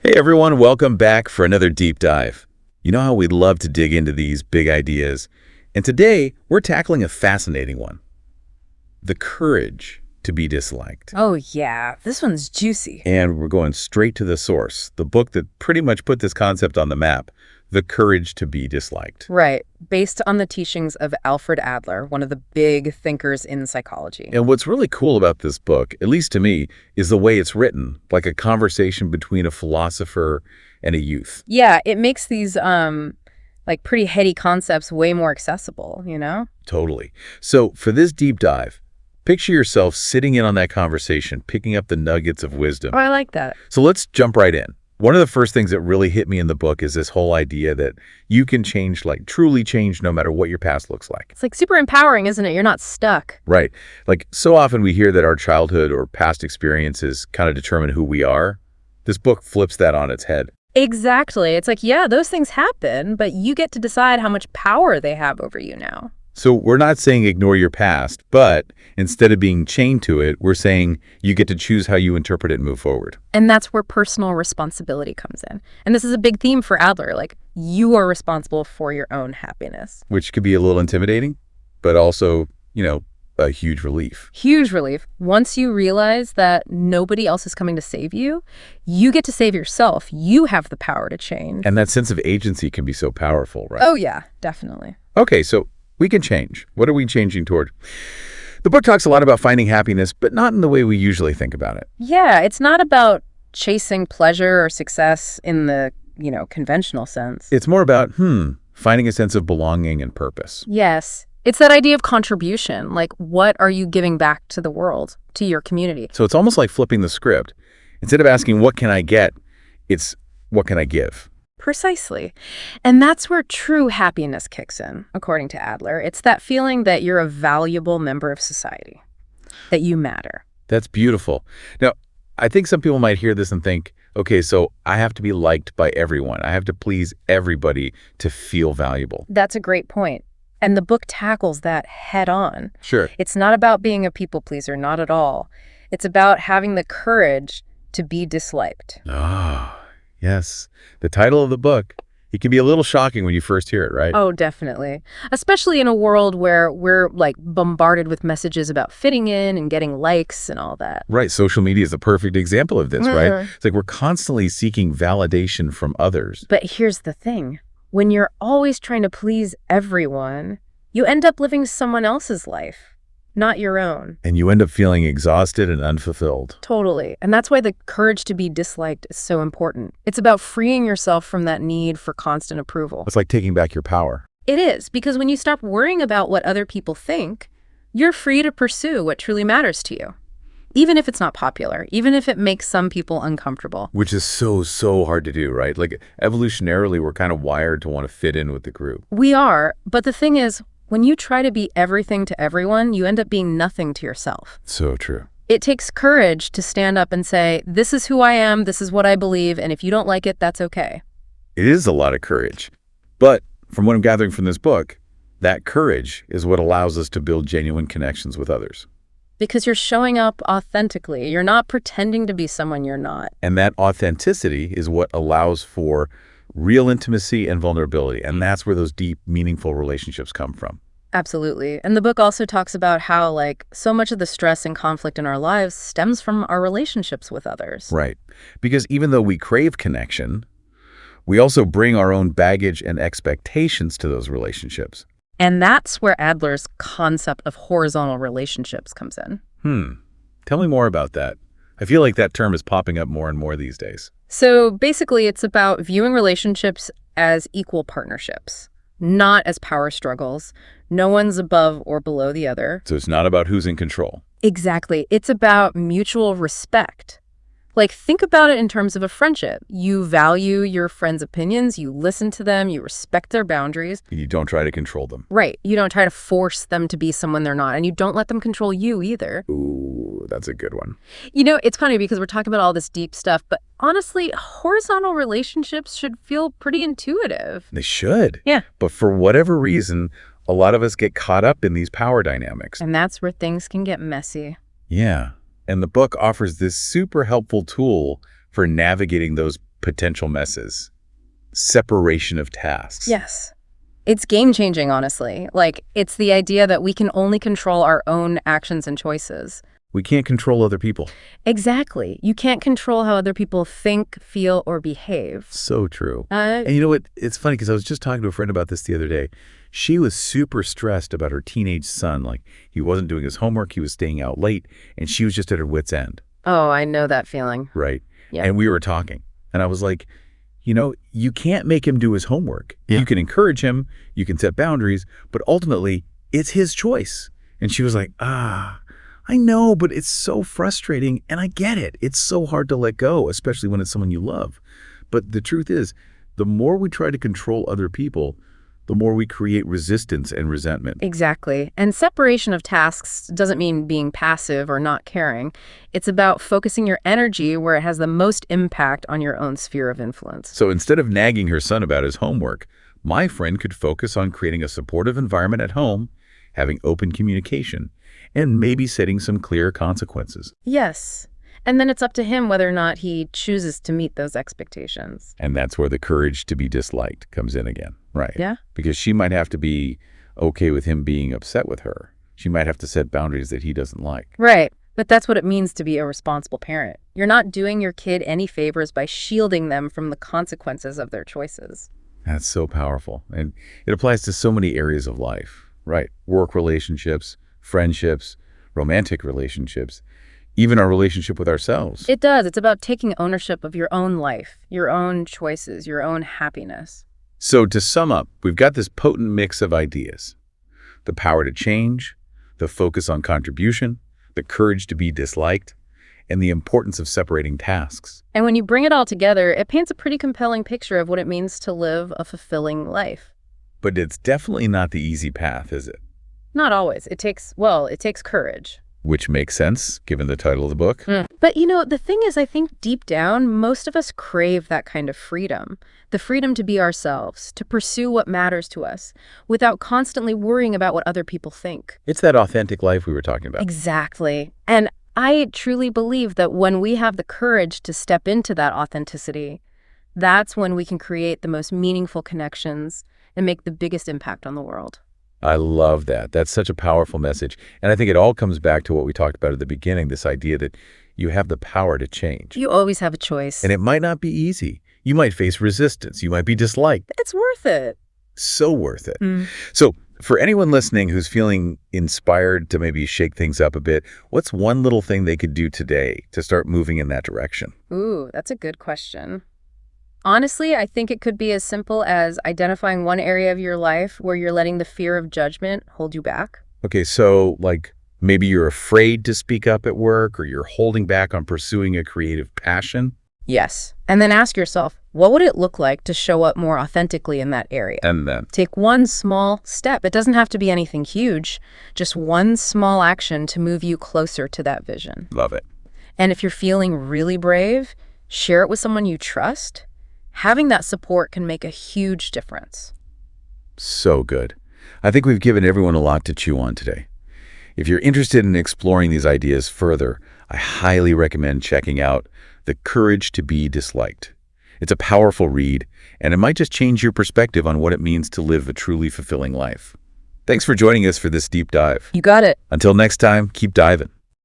Hey everyone, welcome back for another deep dive. You know how we love to dig into these big ideas, and today we're tackling a fascinating one. The courage to be disliked. Oh yeah, this one's juicy. And we're going straight to the source, the book that pretty much put this concept on the map, The Courage to be Disliked. Right, based on the teachings of Alfred Adler, one of the big thinkers in psychology. And what's really cool about this book, at least to me, is the way it's written, like a conversation between a philosopher and a youth. Yeah, it makes these pretty heady concepts way more accessible, you know? Totally. So for this deep dive, picture yourself sitting in on that conversation, picking up the nuggets of wisdom. Oh, I like that. So let's jump right in. One of the first things that really hit me in the book is this whole idea that you can change, like truly change, no matter what your past looks like. It's like super empowering, isn't it? You're not stuck. Right. Like so often we hear that our childhood or past experiences kind of determine who we are. This book flips that on its head. Exactly. It's like, yeah, those things happen, but you get to decide how much power they have over you now. So we're not saying ignore your past, but instead of being chained to it, we're saying you get to choose how you interpret it and move forward. And that's where personal responsibility comes in. And this is a big theme for Adler. Like, you are responsible for your own happiness. Which could be a little intimidating, but also, a huge relief. Huge relief. Once you realize that nobody else is coming to save you, you get to save yourself. You have the power to change. And that sense of agency can be so powerful, right? Oh, yeah, definitely. Okay, so we can change. What are we changing toward? The book talks a lot about finding happiness, but not in the way we usually think about it. Yeah, it's not about chasing pleasure or success in the, conventional sense. It's more about, finding a sense of belonging and purpose. Yes. It's that idea of contribution. Like, what are you giving back to the world, to your community? So it's almost like flipping the script. Instead of asking, what can I get? It's, what can I give? Precisely. And that's where true happiness kicks in, according to Adler. It's that feeling that you're a valuable member of society, that you matter. That's beautiful. Now, I think some people might hear this and think, okay, so I have to be liked by everyone. I have to please everybody to feel valuable. That's a great point. And the book tackles that head on. Sure. It's not about being a people pleaser, not at all. It's about having the courage to be disliked. Ah, yes. The title of the book, it can be a little shocking when you first hear it, right? Oh, definitely. Especially in a world where we're bombarded with messages about fitting in and getting likes and all that. Right. Social media is a perfect example of this, right? It's like we're constantly seeking validation from others. But here's the thing. When you're always trying to please everyone, you end up living someone else's life, not your own. And you end up feeling exhausted and unfulfilled. Totally. And that's why the courage to be disliked is so important. It's about freeing yourself from that need for constant approval. It's like taking back your power. It is, because when you stop worrying about what other people think, you're free to pursue what truly matters to you. Even if it's not popular, even if it makes some people uncomfortable. Which is so hard to do, right? Like evolutionarily, we're kind of wired to want to fit in with the group. We are, but the thing is, when you try to be everything to everyone, you end up being nothing to yourself. So true. It takes courage to stand up and say, this is who I am, this is what I believe, and if you don't like it, that's okay. It is a lot of courage. But from what I'm gathering from this book, that courage is what allows us to build genuine connections with others. Because you're showing up authentically. You're not pretending to be someone you're not. And that authenticity is what allows for real intimacy and vulnerability. And that's where those deep, meaningful relationships come from. Absolutely. And the book also talks about how, so much of the stress and conflict in our lives stems from our relationships with others. Right. Because even though we crave connection, we also bring our own baggage and expectations to those relationships. And that's where Adler's concept of horizontal relationships comes in. Tell me more about that. I feel like that term is popping up more and more these days. So basically, it's about viewing relationships as equal partnerships, not as power struggles. No one's above or below the other. So it's not about who's in control. Exactly. It's about mutual respect. Think about it in terms of a friendship. You value your friends' opinions, you listen to them, you respect their boundaries. You don't try to control them. Right. You don't try to force them to be someone they're not, and you don't let them control you either. Ooh, that's a good one. It's funny because we're talking about all this deep stuff, but honestly, horizontal relationships should feel pretty intuitive. They should. Yeah. But for whatever reason, a lot of us get caught up in these power dynamics. And that's where things can get messy. Yeah. And the book offers this super helpful tool for navigating those potential messes. Separation of tasks. Yes. It's game-changing, honestly. Like, it's the idea that we can only control our own actions and choices. We can't control other people. Exactly. You can't control how other people think, feel, or behave. So true. And you know what? It's funny because I was just talking to a friend about this the other day. She was super stressed about her teenage son. Like, he wasn't doing his homework, he was staying out late, and she was just at her wit's end. Oh, I know that feeling. Right? Yeah. And we were talking, and I was like, you can't make him do his homework. Yeah. You can encourage him, you can set boundaries, but ultimately, it's his choice. And she was like, I know, but it's so frustrating, and I get it. It's so hard to let go, especially when it's someone you love. But the truth is, the more we try to control other people, the more we create resistance and resentment. Exactly. And separation of tasks doesn't mean being passive or not caring. It's about focusing your energy where it has the most impact on your own sphere of influence. So instead of nagging her son about his homework, my friend could focus on creating a supportive environment at home, having open communication, and maybe setting some clear consequences. Yes. And then it's up to him whether or not he chooses to meet those expectations. And that's where the courage to be disliked comes in again, right? Yeah. Because she might have to be okay with him being upset with her. She might have to set boundaries that he doesn't like. Right. But that's what it means to be a responsible parent. You're not doing your kid any favors by shielding them from the consequences of their choices. That's so powerful. And it applies to so many areas of life, right? Work relationships, friendships, romantic relationships, even our relationship with ourselves. It does. It's about taking ownership of your own life, your own choices, your own happiness. So to sum up, we've got this potent mix of ideas. The power to change, the focus on contribution, the courage to be disliked, and the importance of separating tasks. And when you bring it all together, it paints a pretty compelling picture of what it means to live a fulfilling life. But it's definitely not the easy path, is it? Not always. It takes courage. Which makes sense, given the title of the book. But, the thing is, I think deep down, most of us crave that kind of freedom. The freedom to be ourselves, to pursue what matters to us, without constantly worrying about what other people think. It's that authentic life we were talking about. Exactly. And I truly believe that when we have the courage to step into that authenticity, that's when we can create the most meaningful connections and make the biggest impact on the world. I love that. That's such a powerful message. And I think it all comes back to what we talked about at the beginning, this idea that you have the power to change. You always have a choice. And it might not be easy. You might face resistance. You might be disliked. It's worth it. So worth it. So for anyone listening who's feeling inspired to maybe shake things up a bit, what's one little thing they could do today to start moving in that direction? Ooh, that's a good question. Honestly, I think it could be as simple as identifying one area of your life where you're letting the fear of judgment hold you back. Okay, so like maybe you're afraid to speak up at work, or you're holding back on pursuing a creative passion. Yes. And then ask yourself, what would it look like to show up more authentically in that area? And then Take one small step. It doesn't have to be anything huge, just one small action to move you closer to that vision. love it. And if you're feeling really brave, share it with someone you trust. Having that support can make a huge difference. So good. I think we've given everyone a lot to chew on today. If you're interested in exploring these ideas further, I highly recommend checking out The Courage to be Disliked. It's a powerful read, and it might just change your perspective on what it means to live a truly fulfilling life. Thanks for joining us for this deep dive. You got it. Until next time, keep diving.